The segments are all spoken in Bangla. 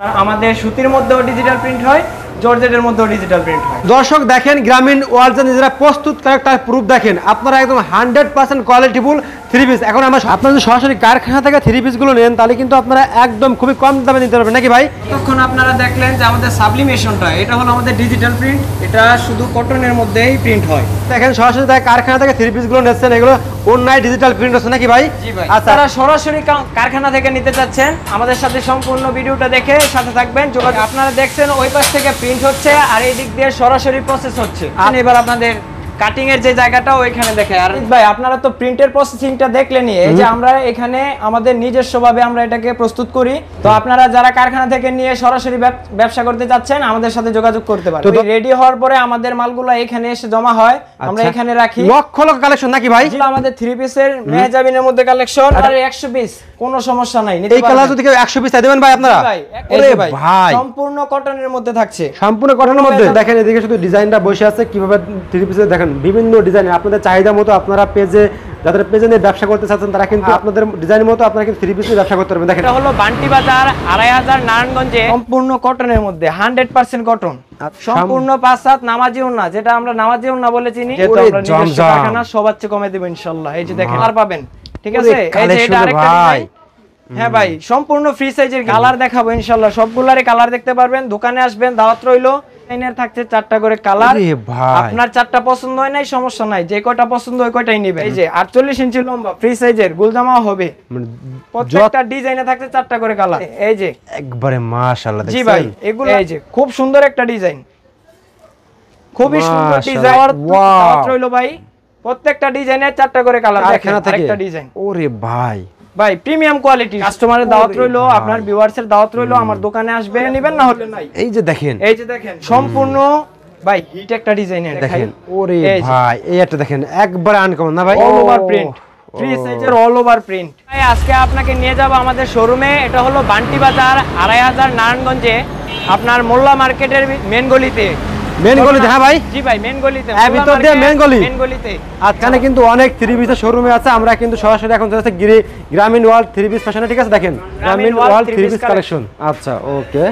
আমাদের সুতির মধ্যেও ডিজিটাল প্রিন্ট হয়, জর্জেটের মধ্যেও ডিজিটাল প্রিন্ট হয়। দর্শক দেখেন গ্রামীণ ওয়ার্ল্ড নিজেরা প্রস্তুত করে তার প্রুফ দেখেন, আপনারা একদম 100% কোয়ালিটিফুল থ্রি পিস। এখন আমরা আপনারা যদি সরাসরি কারখানা থেকে থ্রি পিসগুলো নেন তাহলে কিন্তু আপনারা একদম খুবই কম দামে নিতে পারবেন নাকি ভাই? তখন আপনারা দেখলেন যে আমাদের সাবলিমেশনটা এটা হলো আমাদের ডিজিটাল প্রিন্ট, এটা শুধু কটনের মধ্যেই প্রিন্ট হয়। দেখেন সরাসরি কারখানা থেকে থ্রি পিসগুলো নিচ্ছেন, এগুলো অন্যায় ডিজিটাল প্রিন্ট হচ্ছে নাকি ভাই? জি ভাই। আচ্ছা, তারা সরাসরি কারখানা থেকে নিতে চাচ্ছেন আমাদের সাথে সম্পূর্ণ ভিডিওটা দেখে সাথে থাকবেন। আপনারা দেখছেন ওই পাশ থেকে প্রিন্ট হচ্ছে আর এই দিক দিয়ে সরাসরি প্রসেস হচ্ছে। আর এবার আপনাদের কাটিং এর যে জায়গাটা ওইখানে দেখে। আর ভাই আপনারা তো প্রিন্টের প্রসেসিংটা দেখলেনই, এই যে আমরা এখানে আমাদের নিজস্বভাবে আমরা এটাকে প্রস্তুত করি। তো আপনারা যারা কারখানা থেকে নিয়ে সরাসরি ব্যবসা করতে যাচ্ছেন আমাদের সাথে যোগাযোগ করতে পারেন। রেডি হওয়ার পরে আমাদের মালগুলো এখানে এসে জমা হয়, আমরা এখানে রাখি। লক্ষ লক্ষ কালেকশন নাকি ভাই? আমাদের থ্রি পিসের মেহজাবিনের মধ্যে কালেকশন আর 100 পিস, কোনো সমস্যা নাই। এই কালার যদি কেউ 100 পিস দেবেন ভাই আপনারা? ওরে ভাই সম্পূর্ণ কটনের মধ্যে থাকছে, সম্পূর্ণ কটনের মধ্যে। দেখেন এদিকে শুধু ডিজাইনটা বসে আছে কিভাবে থ্রি পিসে, দেখেন বিভিন্ন ডিজাইন আপনাদের চাহিদা মতো আপনারা পেজে যাদের পেজে নিয়ে ব্যবসা করতে চাচ্ছেন তারা কিন্তু আপনাদের ডিজাইন মতো আপনারা কিন্তু থ্রি পিসে ব্যবসা করতে পারবেন। দেখেন এটা হলো বান্টি বাজার 2500 নারায়ণগঞ্জে, সম্পূর্ণ কটনের মধ্যে 100% কটন, সম্পূর্ণ 5/7 নামাজি ওন্না, যেটা আমরা নামাজি ওন্না বলে চিনি। যেটা আমরা নিজস্ব কারখানা সবার চেয়ে কমে দেব ইনশাআল্লাহ। এই যে দেখেন আর পাবেন, ঠিক আছে? এই যে এটা আরেকটা ডিজাইন। হ্যাঁ ভাই সম্পূর্ণ ফ্রি সাইজের কালার দেখাবো ইনশাআল্লাহ, সবগুলারই কালার দেখতে পারবেন। দোকানে আসবেন, দাওয়াত রইলো। এর থাকছে 4টা করে কালার। আপনার 4টা পছন্দ হয় নাই সমস্যা নাই, যে কয়টা পছন্দ ওই কয়টাই নেবেন। এই যে 48 ইঞ্চি লম্বা ফ্রি সাইজের গোলজামা হবে, প্রত্যেকটা ডিজাইনে থাকছে 4টা করে কালার। এই যে একবারে মাশাআল্লাহ দেখছেন। জি ভাই এগুলো এই যে খুব সুন্দর একটা ডিজাইন, খুবই সুন্দর ডিজাইন। দাওয়াত রইলো ভাই, প্রত্যেকটা ডিজাইনে 4টা করে কালার। দেখেন আরেকটা ডিজাইন। ওরে ভাই ভাই প্রিমিয়াম কোয়ালিটি, কাস্টমারের দাওয়াত রইলো, আপনার ভিউয়ার্সের দাওয়াত রইলো, আমার দোকানে আসবে নেবেন, না হলে নাই। এই যে দেখেন, এই যে দেখেন সম্পূর্ণ ভাই হিট একটা ডিজাইনের দেখেন। ওরে ভাই এই একটা দেখেন একবারে আনকমন না ভাই, অল ওভার প্রিন্ট, ফ্রি সাইজের অল ওভার প্রিন্ট। ভাই আজকে আপনাকে নিয়ে যাব আমাদের শোরুমে, এটা হলো বান্টি বাজার 2500 নারায়ণগঞ্জে, আপনার মোল্লা মার্কেটের মেন গলিতে। মেন গলিতে? হ্যাঁ ভাই জি ভাই মেন গলিতে, ভিতর দিয়ে মেন গলি। মেন গলিতে এখানে কিন্তু অনেক থ্রি পিসের শোরুমে আছে, আমরা কিন্তু সরাসরি এখন যাচ্ছে গ্রামীণ ওয়ার্ল্ড থ্রি পিস ফ্যাশনে, ঠিক আছে? দেখেন গ্রামীণ ওয়ার্ল্ড থ্রি পিস কালেকশন। আচ্ছা ওকে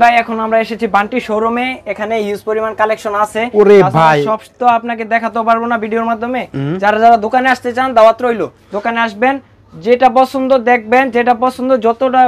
ভাই এখন আমরা এসেছি বান্টি শোরুমে, এখানে হিউজ পরিমাণ কালেকশন আছে। ওরে ভাই সব তো আপনাকে দেখাতে পারবো না ভিডিওর মাধ্যমে। যারা যারা দোকানে আসতে চান দাওয়াত রইলো, দোকানে আসবেন, যেটা পছন্দ দেখবেন, যেটা পছন্দ যতটা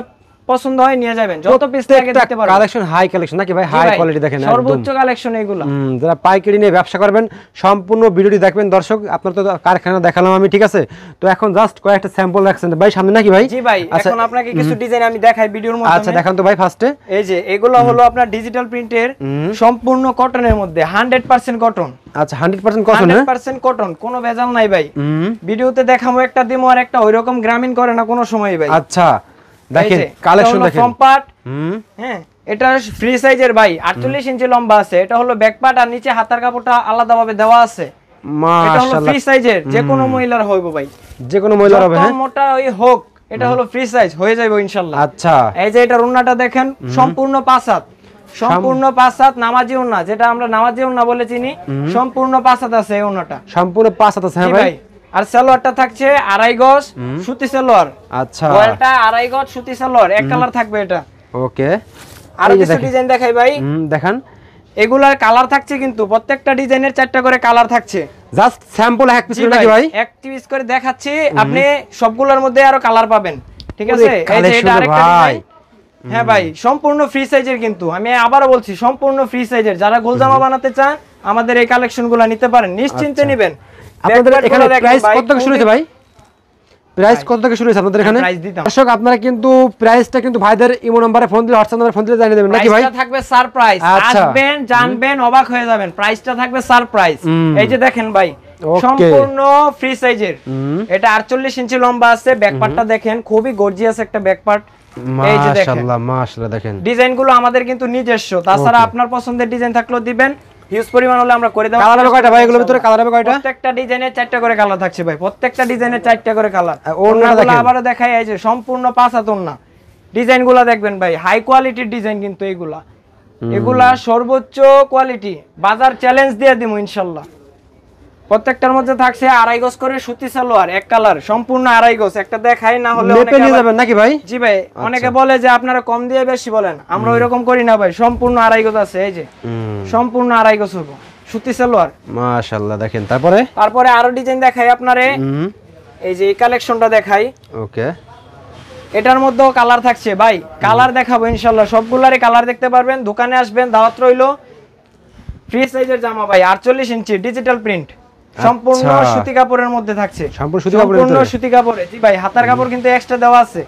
পছন্দ হয় নিয়ে যাবেন, যত পিস লাগে দিতে পারবেন। কালেকশন হাই কালেকশন নাকি ভাই? হাই কোয়ালিটি দেখেন, সর্বোচ্চ কালেকশন এগুলা। যারা পাইকারি নিয়ে ব্যবসা করবেন সম্পূর্ণ ভিডিওটি দেখবেন। দর্শক আপনার তো কারখানা দেখালাম আমি, ঠিক আছে? তো এখন জাস্ট কয়েকটা স্যাম্পল রাখছেন ভাই সামনে নাকি ভাই? জি ভাই এখন আপনাকে কিছু ডিজাইন আমি দেখাই ভিডিওর মধ্যে। আচ্ছা দেখান তো ভাই ফার্স্টে। এই যে এগুলো হলো আপনার ডিজিটাল প্রিন্টের, সম্পূর্ণ কটনের মধ্যে 100% কটন। আচ্ছা 100% কটন, 100% কটন, কোনো ভেজাল নাই ভাই। ভিডিওতে দেখাবো একটা দিমো আর একটা ওইরকম গ্রামীণ করে না কোনো সময় ভাই। আচ্ছা দেখেন কালেকশন দেখেন, ফ্রন্ট পার্ট। হ্যাঁ এটা ফ্রি সাইজের ভাই, 48 ইঞ্চি লম্বা আছে। এটা হলো ব্যাক পার্ট আর নিচে হাতার কাপড়টা আলাদাভাবে দেওয়া আছে। এটা হলো ফ্রি সাইজের, যে কোনো মহিলার হইবো ভাই, যে কোনো মহিলার হবে। হ্যাঁ মোটা ওই হোক, এটা হলো ফ্রি সাইজ হয়ে যাবে ইনশাআল্লাহ। আচ্ছা এই যে এটা ওন্নাটা দেখেন, সম্পূর্ণ 5/7, সম্পূর্ণ 5/7 নামাজি ওন্না, যেটা আমরা নামাজি ওন্না বলে চিনি। সম্পূর্ণ 5/7 আছে এই ওন্নাটা, সম্পূর্ণ 5/7 আছে। হ্যাঁ ভাই আর সালোয়ারটা থাকছে 2.5 গজ সুতি সালোয়ার। আচ্ছা এটা 2.5 গজ সুতি সালোয়ার, এক কালার থাকবে এটা। ওকে আর কিছু ডিজাইন দেখাই ভাই, দেখান। এগুলার কালার থাকছে কিন্তু প্রত্যেকটা ডিজাইনের 4টা করে কালার থাকছে। জাস্ট স্যাম্পল এক পিস নাকি ভাই? এক পিস করে দেখাচ্ছি, আপনি সবগুলোর মধ্যে আরো কালার পাবেন, ঠিক আছে? এই যে এটা আরেকটা ডিজাইন। হ্যাঁ ভাই সম্পূর্ণ ফ্রি সাইজের, কিন্তু আমি আবারো বলছি সম্পূর্ণ ফ্রি সাইজের। যারা গোলজামা বানাতে চান আমাদের এই কালেকশনগুলো নিতে পারেন, নিশ্চিন্তে নেবেন। আপনাদের এখানে প্রাইস কত থেকে শুরু হচ্ছে ভাই? প্রাইস কত থেকে শুরু হচ্ছে আপনাদের এখানে? দর্শক আপনারা কিন্তু প্রাইসটা কিন্তু ভাইদের ইমো নম্বরে ফোন দিলে, হোয়াটসঅ্যাপ নম্বরে ফোন দিলে জানিয়ে দেবেন নাকি ভাই? প্রাইসটা থাকবে সারপ্রাইজ, আসবেন জানবেন অবাক হয়ে যাবেন। প্রাইসটা থাকবে সারপ্রাইজ। এই যে দেখেন ভাই সম্পূর্ণ ফ্রি সাইজের, এটা 48 ইঞ্চি লম্বা আছে। ব্যাক পার্টটা দেখেন, খুবই গর্জিয়াস একটা ব্যাক পার্ট। এই যে দেখেন মাশাআল্লাহ মাশাআল্লাহ দেখেন ডিজাইনগুলো আমাদের কিন্তু নিজস্ব, তাছাড়া আপনার পছন্দের ডিজাইন থাকলেও দিবেন, হিউজ পরিমাণ হলে আমরা করে দেব। কালার হবে কয়টা ভাই? এগুলোর ভিতরে কালার হবে কয়টা? প্রত্যেকটা ডিজাইনে 4টা করে কালার থাকছে ভাই, প্রত্যেকটা ডিজাইনে 4টা করে কালার। ওন্নাগুলো আবারো দেখাই, এই যে সম্পূর্ণ 5/7 ওন্না। ডিজাইনগুলো দেখবেন ভাই, হাই কোয়ালিটির ডিজাইন কিন্তু এগুলা সর্বোচ্চ কোয়ালিটি, বাজার চ্যালেঞ্জ দিয়ে দিমু ইনশাআল্লাহ। প্রত্যেকটার মধ্যে থাকছে 2.5 গজ করে সুতি সালোয়ার, এক কালার, সম্পূর্ণ 2.5 গজ। একটা দেখাই না হলে মেপে নিয়ে যাবেন নাকি ভাই? জি ভাই, অনেকে বলে যে আপনারা কম দিয়ে বেশি বলেন, আমরা ওইরকম করি না ভাই, সম্পূর্ণ 2.5 গজ আছে। এই যে সম্পূর্ণ 2.5 গজ হবে সুতি সালোয়ার। মাশাআল্লাহ, দেখেন তারপরে আরো ডিজাইন দেখাই আপনারে। এই যে এই কালেকশনটা দেখাই। ওকে, এটার মধ্যেও কালার থাকছে ভাই, কালার দেখাবো ইনশাআল্লাহ, সবগুলারই কালার দেখতে পারবেন। দোকানে আসবেন, দাওয়াত রইলো। ফ্রি সাইজের জামা ভাই, 48 ইঞ্চি ডিজিটাল প্রিন্ট, সম্পূর্ণ সুতি কাপড়ের মধ্যে থাকছে। সম্পূর্ণ সুতি কাপড়ে। জি ভাই, হাতার কাপড় কিন্তু এক্সট্রা দেওয়া আছে।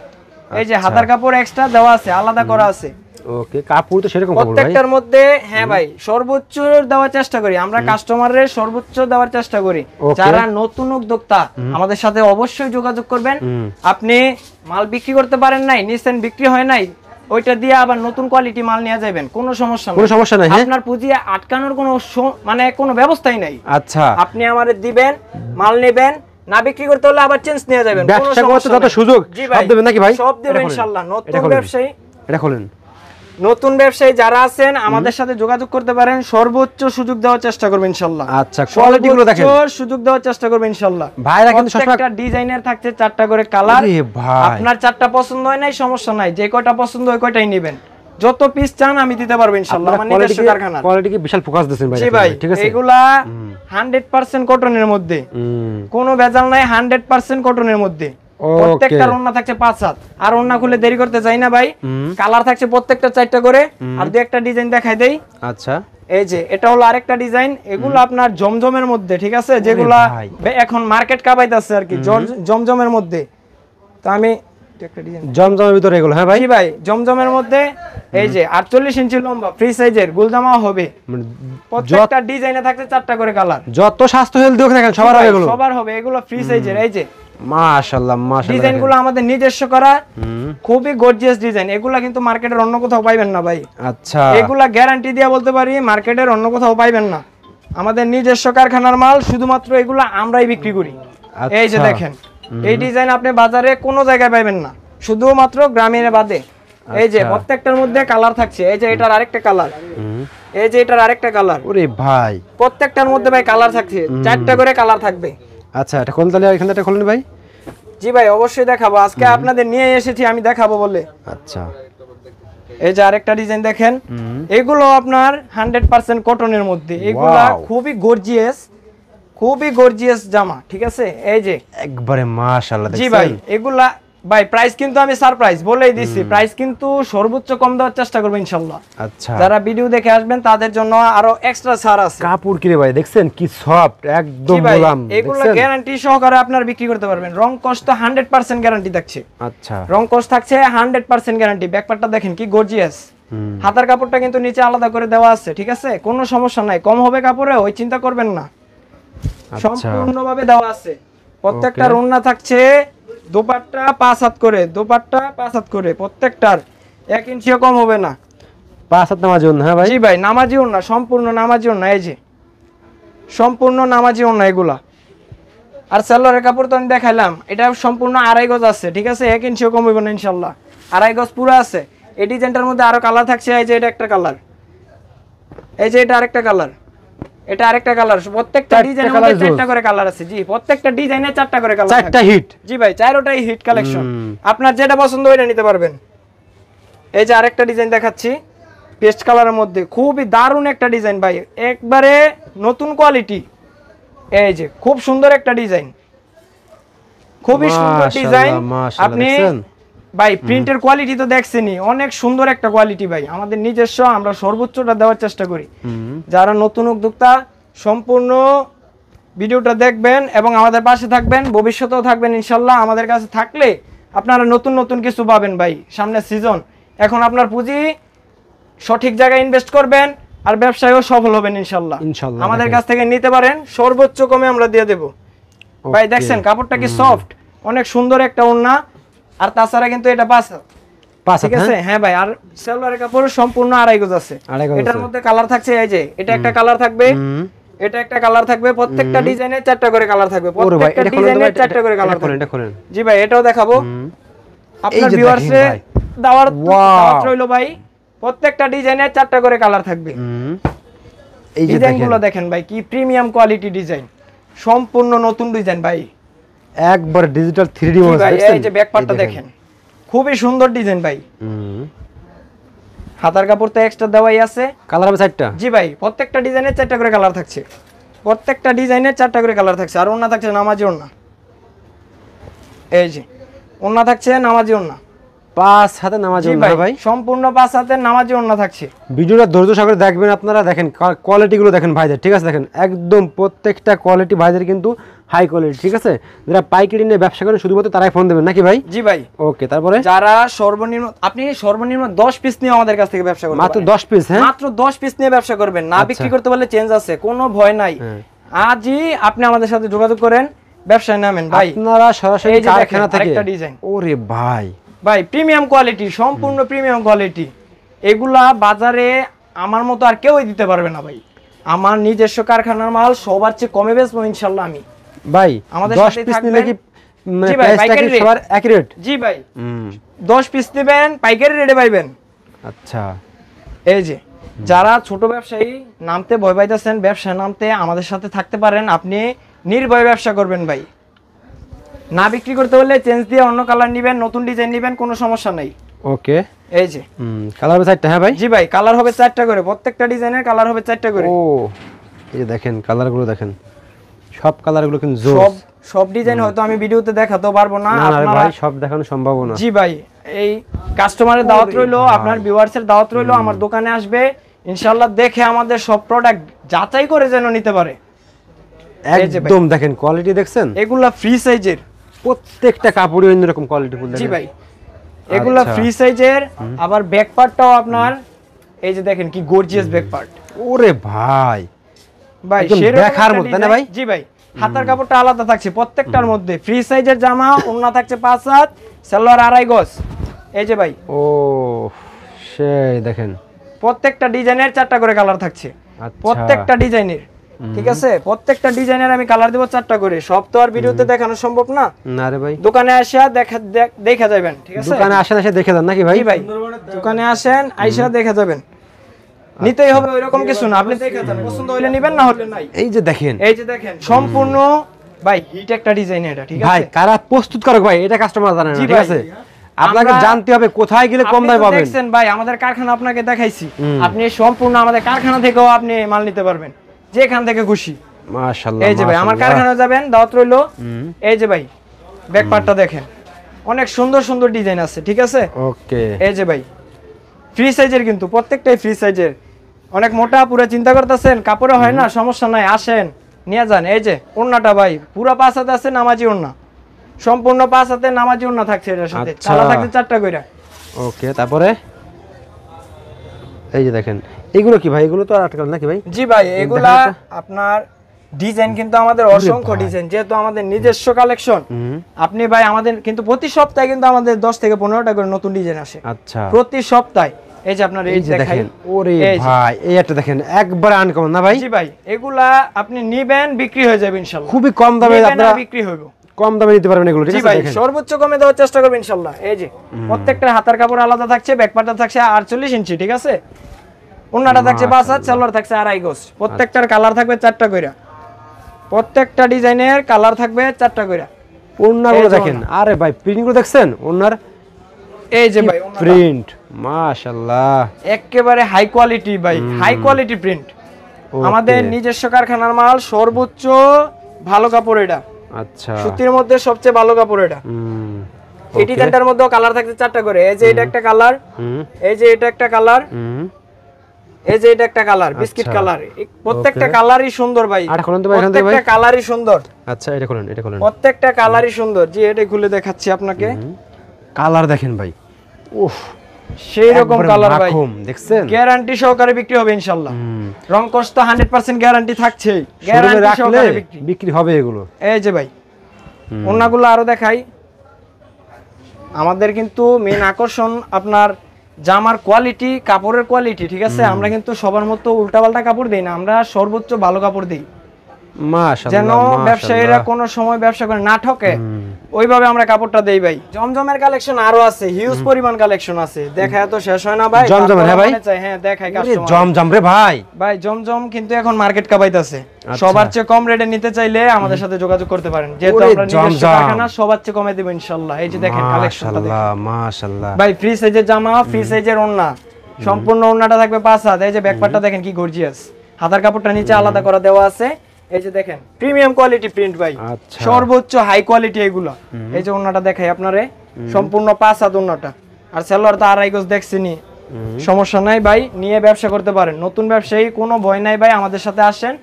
এই যে হাতার কাপড় এক্সট্রা দেওয়া আছে, আলাদা করা আছে। ওকে, কাপড় তো সেরকম কাপড় ভাই প্রত্যেকটার মধ্যে। হ্যাঁ ভাই, সর্বোচ্চ দেওয়ার চেষ্টা করি আমরা, কাস্টমারের সর্বোচ্চ দেওয়ার চেষ্টা করি। যারা নতুন উদ্যোক্তা আমাদের সাথে অবশ্যই যোগাযোগ করবেন। আপনি মাল বিক্রি করতে পারেন নাই, নিছেন বিক্রি হয় নাই, ওইটা দিয়ে আবার নতুন কোয়ালিটি মাল নিয়ে যাবেন, কোনো সমস্যা নাই। আপনার পুঁজি আটকানোর কোনো মানে কোনো ব্যবস্থাই নাই। আচ্ছা, আপনি আমাদের দিবেন, মাল নেবেন, না বিক্রি করতে হলে আবার চেঞ্জ নিয়ে যাবেন। ব্যবসা করতে যত সুযোগ সব দেবেন নাকি ভাই? সব দেবেন ইনশাআল্লাহ। নতুন ব্যবসায়ী, এটা খোলেন। নতুন ব্যবসায়ী যারা আছেন আমাদের সাথে যোগাযোগ করতে পারেন, সর্বোচ্চ সুযোগ দেওয়ার চেষ্টা করবেন ইনশাআল্লাহ। আচ্ছা, কোয়ালিটি গুলো দেখেন, সুযোগ দেওয়ার চেষ্টা করবেন ইনশাআল্লাহ। ভাইরা কিন্তু প্রত্যেকটা ডিজাইনের থাকছে 4টা করে কালার। আপনার 4টা পছন্দ হয় নাই, সমস্যা নাই, যে কয়টা পছন্দ ওই কয়টাই নেবেন। যত পিস চান আমি দিতে পারবো ইনশাআল্লাহ। মানে নিজস্ব কারখানা, কোয়ালিটি কি বিশাল ফোকাস দিবেন ভাই? জি ভাই, ঠিক আছে। এগুলা 100% কটনের মধ্যে, কোনো ভেজাল নাই, 100% কটনের মধ্যে। প্রত্যেকটার ওন্না থাকছে 5 হাত। আর ওন্না খুলে দেরি করতে চাই না ভাই, কালার থাকছে প্রত্যেকটা 4টা করে। আর দুই একটা ডিজাইন দেখাই দেই। আচ্ছা, এই যে এটা হলো আরেকটা ডিজাইন, এগুলো আপনার জমজমের মধ্যে, ঠিক আছে, যেগুলা এখন মার্কেট কাবাইতাছে আর কি, জমজমের মধ্যে। তো আমি একটা ডিজাইন জমজমের ভিতরে এগুলো। হ্যাঁ ভাই, জি ভাই, জমজমের মধ্যে। এই যে 48 ইঞ্চি লম্বা ফ্রি সাইজের গুলজামা হবে। প্রত্যেকটা ডিজাইনে থাকছে 4টা করে কালার। যত স্বাস্থ্য হেলদি হোক না কেন সবার হবে এগুলো, সবার হবে এগুলো ফ্রি সাইজের। এই যে মাশাআল্লাহ মাশাআল্লাহ, ডিজাইনগুলো আমাদের নিজস্ব করা, খুবই গর্জিয়াস ডিজাইন। এগুলা কিন্তু মার্কেটের অন্য কোথাও পাইবেন না ভাই। আচ্ছা, এগুলা গ্যারান্টি দিয়ে বলতে পারি, মার্কেটের অন্য কোথাও পাইবেন না। আমাদের নিজস্ব কারখানার মাল, শুধুমাত্র এগুলা আমরাই বিক্রি করি। এই যে দেখেন, এই ডিজাইন আপনি বাজারে কোনো জায়গায় পাইবেন না, শুধুমাত্র গ্রামের বাদে। এই যে প্রত্যেকটার মধ্যে কালার থাকছে। এই যে এটার আরেকটা কালার, এই যে এটার আরেকটা কালার। ওরে ভাই, প্রত্যেকটার মধ্যে ভাই কালার থাকছে, 4টা করে কালার থাকবে। আচ্ছা, এটা কোন তাহলে এখান থেকে খোলেন ভাই? জি ভাই, অবশ্যই দেখাবো, আজকে আপনাদের নিয়ে এসেছি আমি দেখাবো বলে। আচ্ছা, এই যে আরেকটা ডিজাইন দেখেন, এগুলো আপনার 100% কটনের মধ্যে। এগুলা খুবই গর্জিয়াস জামা, ঠিক আছে। এই যে একবারে মাশাআল্লাহ। জি ভাই, এগুলা ভাই প্রাইস কিন্তু আমি সারপ্রাইজ বলেই দিছি, প্রাইস কিন্তু সর্বোচ্চ কম দেওয়ার চেষ্টা করব ইনশাআল্লাহ। আচ্ছা, যারা ভিডিও দেখে আসবেন তাদের জন্য আরো এক্সট্রা ছাড় আছে। কাপড় কি রে ভাই, দেখছেন কি সফট, একদম মোলায়েম। এগুলা গ্যারান্টি সহকারে আপনার বিক্রি করতে পারবেন। রং কষ্ট 100% গ্যারান্টি থাকছে। আচ্ছা, রং কষ্ট থাকছে 100% গ্যারান্টি। ব্যাকপার্টটা দেখেন কি গর্জিয়াস। হাতার কাপড়টা কিন্তু নিচে আলাদা করে দেওয়া আছে, ঠিক আছে, কোনো সমস্যা নাই, কম হবে কাপড়ে ওই চিন্তা করবেন না, সম্পূর্ণভাবে দেওয়া আছে। প্রত্যেকটা ওন্না থাকছে দোপাট্টা 5 হাত করে, দোপাট্টা 5 হাত করে, প্রত্যেকটার 1 ইঞ্চিও কম হবে না। 5 হাত নামাজি ওন্না। হ্যাঁ ভাই, জি ভাই, নামাজি ওন্না, সম্পূর্ণ নামাজি ওন্না। এই যে সম্পূর্ণ নামাজি ওন্না এগুলা। আর সালোয়ারের কাপড় তো আমি দেখাইলাম, এটা সম্পূর্ণ 2.5 গজ আছে, ঠিক আছে, 1 ইঞ্চিও কম হবে না ইনশাআল্লাহ। 2.5 গজ পুরো আছে। এই ডিজাইনটার মধ্যে আরো কালার থাকছে। এই যে এটা একটা কালার, এই যে এটা আরেকটা কালার, এটা আরেকটা কালার। প্রত্যেকটা ডিজাইনের মধ্যে 4টা করে কালার আছে। জি, প্রত্যেকটা ডিজাইনে 4টা করে কালার, 4টা হিট। জি ভাই, 4টাই হিট কালেকশন। আপনার যেটা পছন্দ ওইটা নিতে পারবেন। এই যে আরেকটা ডিজাইন দেখাচ্ছি পেস্ট কালারের মধ্যে, খুবই দারুণ একটা ডিজাইন ভাই, একবারে নতুন কোয়ালিটি। এই যে খুব সুন্দর একটা ডিজাইন, খুবই সুন্দর ডিজাইন। আপনি ভাই প্রিন্টের কোয়ালিটি তো দেখছেনই, অনেক সুন্দর একটা কোয়ালিটি ভাই। আমাদের নিজস্ব, আমরা সর্বোচ্চটা দেওয়ার চেষ্টা করি। যারা নতুন উদ্যোক্তা সম্পূর্ণ ভিডিওটা দেখবেন এবং আমাদের পাশে থাকবেন, ভবিষ্যতেও থাকবেন ইনশাআল্লাহ। আমাদের কাছে থাকলে আপনারা নতুন নতুন কিছু পাবেন ভাই। সামনে সিজন, এখন আপনার পুঁজি সঠিক জায়গায় ইনভেস্ট করবেন আর ব্যবসায়ও সফল হবেন ইনশাআল্লাহ। আমাদের কাছ থেকে নিতে পারেন, সর্বোচ্চ কমে আমরা দিয়ে দেব ভাই। দেখছেন কাপড়টা কি সফট, অনেক সুন্দর একটা ওড়না। আর তাছাড়া কিন্তু এটা 5 হাত, ঠিক আছে। হ্যাঁ ভাই, আর সালোয়ারের কাপড় সম্পূর্ণ 2.5 গজ আছে। এটার মধ্যে কালার থাকছে। এই যে এটা একটা কালার থাকবে, এটা একটা কালার থাকবে। প্রত্যেকটা ডিজাইনে 4টা করে কালার থাকবে, প্রত্যেকটা ডিজাইনে 4টা করে কালার থাকবে। জি ভাই, এটাও দেখাবো আপনার ভিউয়ার্সে দাওয়াত রইলো ভাই। প্রত্যেকটা ডিজাইনে 4টা করে কালার থাকবে। এই ডিজাইনগুলো দেখেন ভাই, কি প্রিমিয়াম কোয়ালিটি ডিজাইন। সম্পূর্ণ নতুন ডিজাইন ভাই, একবার ডিজিটাল 3D মডেল ভাই। দেখছেন, এই যে ব্যাক পার্টটা দেখেন, খুবই সুন্দর ডিজাইন ভাই। হাতার কাপড় তো এক্সট্রা দেওয়াই আছে। কালার হবে 4টা? জি ভাই, প্রত্যেকটা ডিজাইনের 4টা করে কালার থাকছে, প্রত্যেকটা ডিজাইনের 4টা করে কালার থাকছে। আর ওন্না থাকছে নামাজি ওন্না, এই যে ওন্না থাকছে নামাজি ওন্না, 5 হাতে নামাজি ওন্না ভাই, সম্পূর্ণ 5 হাতের নামাজি ওন্না থাকছে। ভিডিওটা ধৈর্য সহকারে দেখবেন আপনারা, দেখেন কোয়ালিটি গুলো দেখেন ভাইদের, ঠিক আছে? দেখেন একদম প্রত্যেকটা কোয়ালিটি ভাইদের কিন্তু হাই কোয়ালিটি, ঠিক আছে? যারা পাইকারি নিয়ে ব্যবসা করেন শুধুমাত্র তারাই ফোন দেবেন নাকি ভাই? জি ভাই। ওকে, তারপরে যারা সর্বনিম্ন, আপনি সর্বনিম্ন 10 পিস নিয়ে আমাদের কাছ থেকে ব্যবসা করবেন, মাত্র 10 পিস? হ্যাঁ, মাত্র 10 পিস নিয়ে ব্যবসা করবেন, না বিক্রি করতে পারলে চেঞ্জ আছে, কোনো ভয় নাই। আজই আপনি আমাদের সাথে যোগাযোগ করেন, ব্যবসায় নামেন ভাই। আপনারা সরাসরি কারখানা থেকে। আরেকটা ডিজাইন, ওরে ভাই ভাই প্রিমিয়াম কোয়ালিটি, সম্পূর্ণ প্রিমিয়াম কোয়ালিটি। এগুলা বাজারে আমার মতো আর কেউই দিতে পারবে না ভাই। আমার নিজস্ব কারখানার মাল সবার চেয়ে কমে বেচবো ইনশাআল্লাহ আমি। ভাই আমাদের 10 সাথে পিস থাকবেন। নিলে কি মানে জি ভাই, প্রাইসটা কি সবার একই রেট? জি ভাই, 10 পিস নেবেন পাইকারি রেটে পাইবেন। আচ্ছা, এই যে যারা ছোট ব্যবসায়ী নামতে ভয় পাইতেছেন, ব্যবসায় নামতে আমাদের সাথে থাকতে পারেন, আপনি নির্ভয়ে ব্যবসা করবেন ভাই। না বিক্রি করতে হলে চেঞ্জ দিয়ে অন্য কালার নেবেন, নতুন ডিজাইন নেবেন, কোনো সমস্যা নাই। ওকে, এই যে কালার হবে 4টা? হ্যাঁ ভাই। জি ভাই, কালার হবে 4টা করে, প্রত্যেকটা ডিজাইনের কালার হবে 4টা করে। ও এই যে দেখেন কালারগুলো দেখেন, সব কালারগুলো কিন্তু জোস। সব ডিজাইন হয়তো আমি ভিডিওতে দেখাতে পারবো না, না আপনারা ভাই সব দেখানো সম্ভব না। জি ভাই, এই কাস্টমারের দাওয়াত রইলো, আপনার ভিউয়ার্সের দাওয়াত রইলো, আমার দোকানে আসবে ইনশাআল্লাহ, দেখে আমাদের সব প্রোডাক্ট যাচাই করে যেন নিতে পারে। একদম দেখেন কোয়ালিটি দেখছেন, এগুলা ফ্রি সাইজের, প্রত্যেকটা কাপড়ই অন্যরকম কোয়ালিটি ফুল। জি ভাই, এগুলা ফ্রি সাইজের। আবার ব্যাক পার্টটাও আপনার, এই যে দেখেন কি গর্জিয়াস ব্যাক পার্ট। ওরে ভাই ভাই সেরকম দেখার মতো না ভাই? জি ভাই, হাতার কাপড়টা আলাদা থাকছে প্রত্যেকটার মধ্যে, ফ্রি সাইজের জামা, ওন্না থাকছে 5 হাত, সালোয়ার 2.5 গজ। এই যে ভাই, ও সেই দেখেন প্রত্যেকটা ডিজাইনের 4টা করে কালার থাকছে, প্রত্যেকটা ডিজাইনের, ঠিক আছে? প্রত্যেকটা ডিজাইনের আমি কালার দেব 4টা করে। সব তো আর ভিডিওতে দেখানো সম্ভব না। না রে ভাই, দোকানে আসা দেখা যাবেন, ঠিক আছে? দোকানে আসেন, এসে দেখে যান নাকি ভাই? জি ভাই, দোকানে আসেন, আইসা দেখে যাবেন। নিতেই হবে ওইরকম কিছু না, আপনি দেখে যান, পছন্দ হইলে নেবেন, না হলে নাই। এই যে দেখেন, এই যে দেখেন সম্পূর্ণ ভাই হিট একটা ডিজাইন এটা, ঠিক আছে ভাই? কারা প্রস্তুত করে ভাই এটা কাস্টমার জানে না, ঠিক আছে? আপনাকে জানতে হবে কোথায় গেলে কম দামে পাবেন। দেখছেন ভাই, আমাদের কারখানা আপনাকে দেখাইছি, আপনি সম্পূর্ণ আমাদের কারখানা থেকেও আপনি মাল নিতে পারবেন, যেখান থেকে খুশি। মাশাআল্লাহ, এই যে ভাই আমার কারখানায় যাবেন, দাওয়াত রইলো। এই যে ভাই ব্যাক পার্টটা দেখেন, অনেক সুন্দর সুন্দর ডিজাইন আছে, ঠিক আছে? ওকে, এই যে ভাই ফ্রি সাইজের, কিন্তু প্রত্যেকটাই ফ্রি সাইজের। অনেক মোটা, পুরো চিন্তা করতেছেন কাপড়ে হয় না, সমস্যা নাই, আসেন নিয়ে যান। এই যে ওন্নাটা ভাই পুরো 5 হাতে আছে নামাজি ওন্না, সম্পূর্ণ 5 হাতে নামাজি ওন্না থাকছে, এটার সাথে কালার থাকছে 4টা কইরা। ওকে, তারপরে এই যে দেখেন এগুলো কি ভাই? এগুলো তো আর আটকাল নাকি ভাই? জি ভাই, এগুলা আপনার ডিজাইন কিন্তু আমাদের অসংখ্য ডিজাইন, যেহেতু আমাদের নিজস্ব কালেকশন। আপনি ভাই আমাদের কিন্তু প্রতি সপ্তাহে কিন্তু আমাদের 10 থেকে 15টা করে নতুন ডিজাইন আসে। আচ্ছা, প্রতি সপ্তাহে। এই যে আপনার এই দেখেন, ওরে ভাই এই একটা দেখেন, একবারে আনকমন না ভাই? জি ভাই, এগুলা আপনি নিবেন, বিক্রি হয়ে যাবে ইনশাআল্লাহ। খুবই কম দামে আপনারা বিক্রি হবে, কম দামে নিতে পারবেন এগুলো, ঠিক আছে? ভাই সর্বোচ্চ কমে দেওয়ার চেষ্টা করবেন ইনশাআল্লাহ। এই যে প্রত্যেকটা হাতার কাপড় আলাদা থাকছে, ব্যাক পার্টটা থাকছে 48 ইঞ্চি, ঠিক আছে? ওন্নাটা থাকছে 5 হাত, সালোয়ার থাকছে 2.5 গজ। প্রত্যেকটার কালার থাকবে 4টা কইরা, প্রত্যেকটা ডিজাইনের কালার থাকবে 4টা কইরা। ওন্নাগুলো দেখেন, আরে ভাই প্রিন্টগুলো দেখছেন ওন্নার? এই যে ভাই প্রিন্ট মাশাআল্লাহ, একেবারে হাই কোয়ালিটি ভাই, হাই কোয়ালিটি প্রিন্ট। আমাদের নিজস্ব কারখানার মাল, সর্বোচ্চ ভালো কাপড় এটা। আচ্ছা, সুতির মধ্যে সবচেয়ে ভালো কাপড় এটা। এই ডিজাইনটার মধ্যেও কালার থাকছে 4টা করে। এই যে এটা একটা কালার, এই যে এটা একটা কালার, এই যে এটা একটা কালার, বিস্কিট কালার। প্রত্যেকটা কালারই সুন্দর ভাই, প্রত্যেকটা কালারই সুন্দর। আচ্ছা, এটা খুলেন, এটা খুলেন, প্রত্যেকটা কালারই সুন্দর। জি, এটা খুলে দেখাচ্ছি আপনাকে। কালার দেখেন ভাই, উফ সেই রকম কালার ভাই, দেখছেন? গ্যারান্টি সহকারে বিক্রি হবে ইনশাআল্লাহ। রং কস তো 100% গ্যারান্টি থাকছে, গ্যারান্টি সহকারে বিক্রি হবে এগুলো। এই যে ভাই ওন্নাগুলো আরো দেখাই। আমাদের কিন্তু মেন আকর্ষণ আপনার জামার কোয়ালিটি, কাপড়ের কোয়ালিটি, ঠিক আছে? আমরা কিন্তু সবার মতো উল্টাপাল্টা কাপড় দেই না, আমরা সর্বোচ্চ ভালো কাপড় দেই। মাশাআল্লাহ যেন ব্যবসায়ীরা কোনো সময় ব্যবসা করে না ঠকে, ওইভাবে আমরা কাপড়টা দেই ভাই। জমজমের কালেকশন আরো আছে, হিউজ পরিমাণ কালেকশন আছে, দেখা এত শেষ হয় না ভাই। জমজমের, হ্যাঁ ভাই, হ্যাঁ দেখাই কাস্টমার। জমজম রে ভাই, ভাই জমজম কিন্তু এখন মার্কেট কাবাইতাছে। সবার চেয়ে কম রেটে নিতে চাইলে আমাদের সাথে যোগাযোগ করতে পারেন, যেহেতু আমরা নিজস্ব কারখানা, সবার চেয়ে কমে দেব ইনশাআল্লাহ। এই যে দেখেন কালেকশনটা দেখেন মাশাআল্লাহ ভাই, ফ্রি সাইজের জামা, ফ্রি সাইজের ওড়না, সম্পূর্ণ ওড়নাটা থাকবে 5 হাত। এই যে ব্যাকপার্টটা দেখেন কি গর্জিয়াস, হাতার কাপড়টা নিচে আলাদা করে দেওয়া আছে। এই যে দেখেন প্রিমিয়াম কোয়ালিটি প্রিন্ট ভাই, সর্বোচ্চ হাই কোয়ালিটি এগুলো। এই যে ওড়নাটা দেখাই আপনারে, সম্পূর্ণ 5 হাত ওড়নাটা, আর সেলোয়ার তো 2.5 গজ দেখছিনি, সমস্যা নাই ভাই, নিয়ে ব্যবসা করতে পারেন। নতুন ব্যবসায়ী, কোনো ভয় নাই ভাই, আমাদের সাথে আসেন,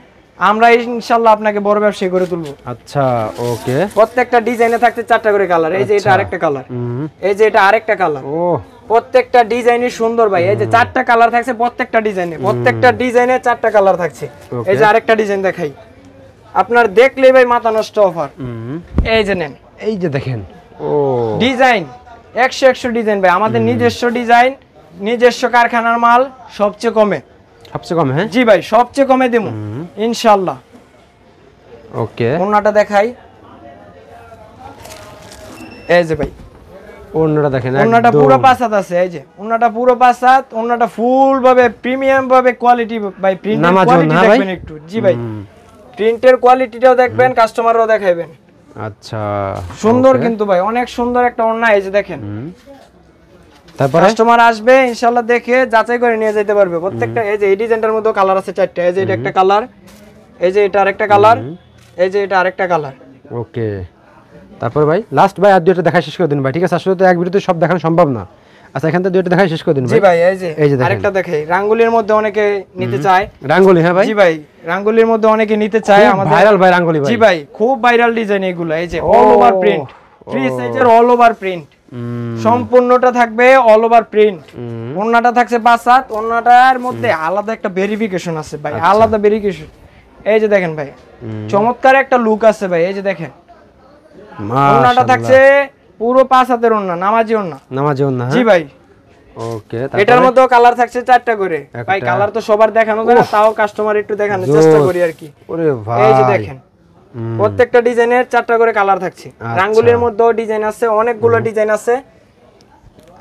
আমরা ইনশাআল্লাহ আপনাকে বড় ব্যবসায়ী করে তুলবো। আচ্ছা ওকে। প্রত্যেকটা ডিজাইনে থাকতে 4টা করে কালার। এই যে এটা আরেকটা কালার, এই যে এটা আরেকটা কালার। ও প্রত্যেকটা ডিজাইনই সুন্দর ভাই। এই যে 4টা কালার থাকছে প্রত্যেকটা ডিজাইনে, প্রত্যেকটা ডিজাইনে 4টা কালার থাকছে। এই যে আরেকটা ডিজাইন দেখাই, আপনার দেখলেই ভাই মাথা নষ্ট অফার। এই যে নেন, এই যে দেখেন, ও ডিজাইন 100 ডিজাইন ভাই, আমাদের নিজস্ব ডিজাইন, নিজস্ব কারখানার মাল, সবচেয়ে কমে। সবচেয়ে কম? হ্যাঁ জি ভাই, সবচেয়ে কমে দেবো ইনশাআল্লাহ। ওকে, ওন্নাটা দেখাই। এই যে ভাই ওন্নাটা দেখেন, ওন্নাটা পুরো 5 হাত আছে। এই যে ওন্নাটা পুরো 5 হাত, ওন্নাটা ফুল ভাবে প্রিমিয়াম ভাবে কোয়ালিটি ভাই, প্রিন্টের কোয়ালিটি দেখবেন একটু। জি ভাই, প্রিন্টের কোয়ালিটিটাও দেখবেন, কাস্টমাররাও দেখাইবেন। আচ্ছা সুন্দর কিন্তু ভাই, অনেক সুন্দর একটা ওন্না। এই যে দেখেন, তারপর কাস্টমার আসবে ইনশাআল্লাহ, দেখে যাচাই করে নিয়ে যেতে পারবে প্রত্যেকটা। এই যে এই ডিজাইনটার মধ্যে কালার আছে 4টা। এই যে এটা একটা কালার, এই যে এটা আরেকটা কালার, এই যে এটা আরেকটা কালার। ওকে, তারপর ভাই লাস্ট ভাই আর দুইটা দেখা শেষ করে দিন ভাই, ঠিক আছে? আসলে তো এক ভিডিওতে সব দেখানো সম্ভব না। আচ্ছা এখান থেকে দুইটা দেখা শেষ করে দিন ভাই। জি ভাই, এই যে আরেকটা দেখাই, রাঙ্গুলির মধ্যে অনেকে নিতে চায়। রাঙ্গুলি? হ্যাঁ ভাই। জি ভাই, রাঙ্গুলির মধ্যে অনেকে নিতে চায়, আমাদের ভাইরাল ভাই রাঙ্গুলি ভাই। জি ভাই, খুব ভাইরাল ডিজাইন এগুলো। এই যে অল ওভার প্রিন্ট, ফ্রি সাইজের অল ওভার প্রিন্ট, সম্পূর্ণটা থাকবে অল ওভার প্রিন্ট। ওন্নাটা থাকছে 5 হাত, ওন্নাটার মধ্যে আলাদা একটা ভেরিফিকেশন আছে ভাই, আলাদা ভেরিফিকেশন। এই যে দেখেন ভাই, চমৎকার একটা লুক আছে ভাই। এই যে দেখেন, ওন্নাটা থাকছে পুরো 5 হাতের ওন্না, নামাজি ওন্না। নামাজি ওন্না? জি ভাই। ওকে, এটার মধ্যে কালার থাকছে 4টা করে ভাই। কালার তো সবার দেখানো যায় না, তাও কাস্টমার একটু দেখানোর চেষ্টা করি আর কি। ওরে ভাই, এই যে দেখেন, প্রত্যেকটা ডিজাইনের 4টা করে কালার থাকছে। রাঙ্গুলির মধ্যেও ডিজাইন আছে, অনেকগুলো ডিজাইন আছে।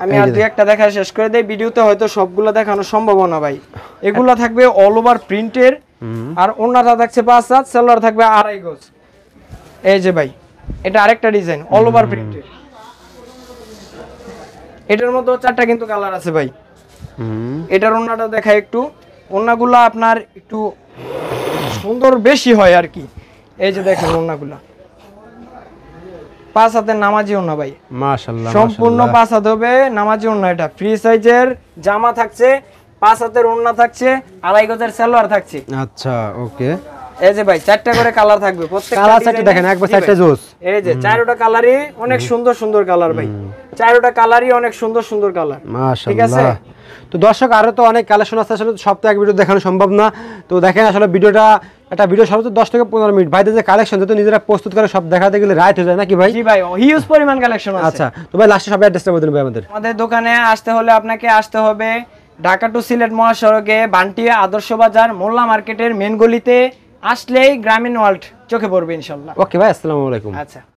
আমি আর দুই একটা দেখা শেষ করে দেই, ভিডিওতে হয়তো সবগুলো দেখানো সম্ভব না ভাই। এগুলো থাকবে অল ওভার প্রিন্টের, আর ওন্নাটা থাকছে 5 হাত, সেলোয়ার থাকবে 2.5 গজ। এই যে ভাই, এটা আরেকটা ডিজাইন অল ওভার প্রিন্টের। এটার মধ্যে 4টা কিন্তু কালার আছে ভাই। এটার ওন্নাটা দেখাই একটু, ওন্নাগুলো আপনার একটু সুন্দর বেশি হয় আর কি। এই যে দেখেন ওন্নাগুলো 5 হাতের নামাজি ওন্না ভাই, মাশাআল্লাহ, সম্পূর্ণ 5 হাত হবে নামাজি ওন্না। এটা ফ্রি সাইজের জামা থাকছে, 5 হাতের ওন্না থাকছে, 2.5 গজের সালোয়ার থাকছে। আচ্ছা ওকে। এই যে ভাই 4টা করে কালার থাকবে, প্রত্যেকটা কালার সেট দেখেন, একবার 4টা জোস। এই যে 4টা কালারই অনেক সুন্দর সুন্দর কালার ভাই, 4টা কালারই অনেক সুন্দর সুন্দর কালার। মাশাআল্লাহ, ঠিক আছে? তো দর্শক আরো তো অনেক কালেকশন আছে, আসলে সব তো এক ভিডিও দেখানো সম্ভব না। তো দেখেন আসলে ভিডিওটা, একটা ভিডিও সর্বোচ্চ 10 থেকে 15 মিনিট। ভাইদের যে কালেকশন যত নিজেরা প্রস্তুত করে সব দেখাতে গেলে রাইট হয়ে যায় নাকি ভাই? জি ভাই, হিউজ পরিমাণ কালেকশন আছে। আচ্ছা, তো ভাই লাস্টে সব অ্যাড্রেসটা বলে দিন ভাই আমাদের। আমাদের দোকানে আসতে হলে আপনাকে আসতে হবে ঢাকা টু সিলেট মহাসড়কে বান্টিয়া আদর্শ বাজার মোল্লা মার্কেটের মেন গলিতে। আসলেই গ্রামীণ ওয়ার্ল্ড চোখে পড়বে ইনশাআল্লাহ। ওকে ভাই, আসসালামু আলাইকুম। আচ্ছা।